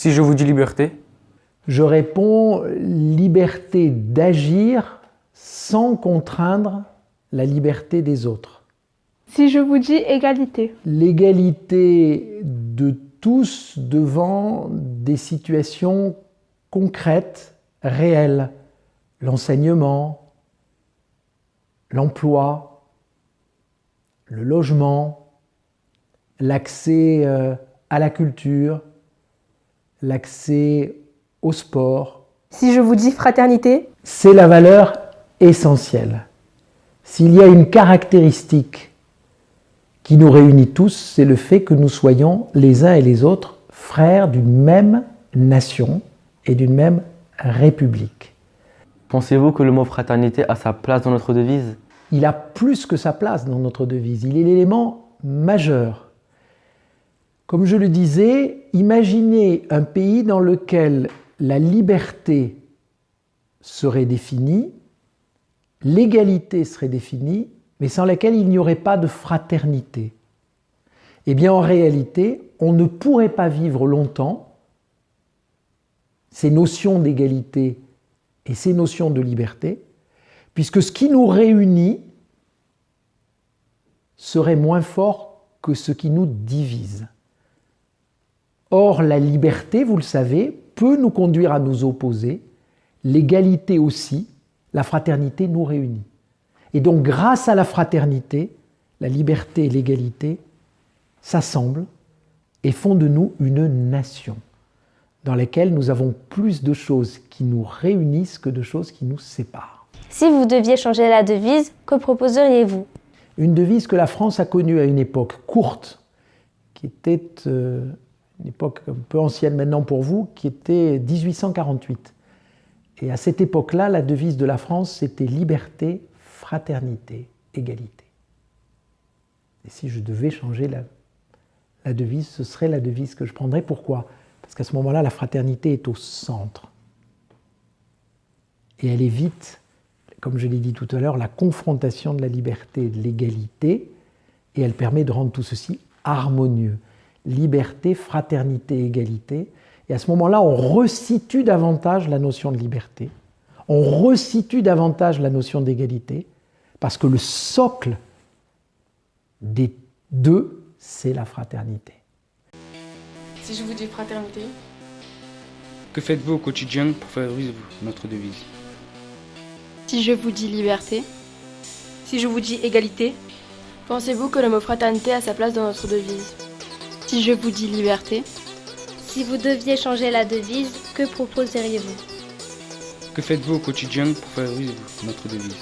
Si je vous dis liberté, je réponds liberté d'agir sans contraindre la liberté des autres. Si je vous dis égalité, L'égalité de tous devant des situations concrètes, réelles, l'enseignement, l'emploi, le logement, l'accès à la culture, l'accès au sport. si je vous dis fraternité, C'est la valeur essentielle. S'il y a une caractéristique qui nous réunit tous, c'est le fait que nous soyons les uns et les autres frères d'une même nation et d'une même république. pensez-vous que le mot fraternité a sa place dans notre devise? Il a plus que sa place dans notre devise, il est l'élément majeur. Comme je le disais, imaginez un pays dans lequel la liberté serait définie, l'égalité serait définie, mais sans laquelle il n'y aurait pas de fraternité. Eh bien, en réalité, on ne pourrait pas vivre longtemps ces notions d'égalité et ces notions de liberté, puisque ce qui nous réunit serait moins fort que ce qui nous divise. Or, la liberté, vous le savez, peut nous conduire à nous opposer, l'égalité aussi, la fraternité nous réunit. Et donc, grâce à la fraternité, la liberté et l'égalité s'assemblent et font de nous une nation dans laquelle nous avons plus de choses qui nous réunissent que de choses qui nous séparent. Si vous deviez changer la devise, que proposeriez-vous? Une devise que la France a connue à une époque courte, qui était une époque un peu ancienne maintenant pour vous, qui était 1848. Et à cette époque-là, la devise de la France, c'était liberté, fraternité, égalité. Et si je devais changer la devise, ce serait la devise que je prendrais. Pourquoi? Parce qu'à ce moment-là, la fraternité est au centre. Et elle évite, comme je l'ai dit tout à l'heure, la confrontation de la liberté et de l'égalité, et elle permet de rendre tout ceci harmonieux. Liberté, fraternité, égalité. Et à ce moment-là, on resitue davantage la notion de liberté, on resitue davantage la notion d'égalité, parce que le socle des deux, c'est la fraternité. Si je vous dis fraternité, Que faites-vous au quotidien pour faire vivre notre devise? si je vous dis liberté, si je vous dis égalité, pensez-vous que le mot fraternité a sa place dans notre devise? Si je vous dis liberté, Si vous deviez changer la devise, que proposeriez-vous? Que faites-vous au quotidien pour faire vivre notre devise?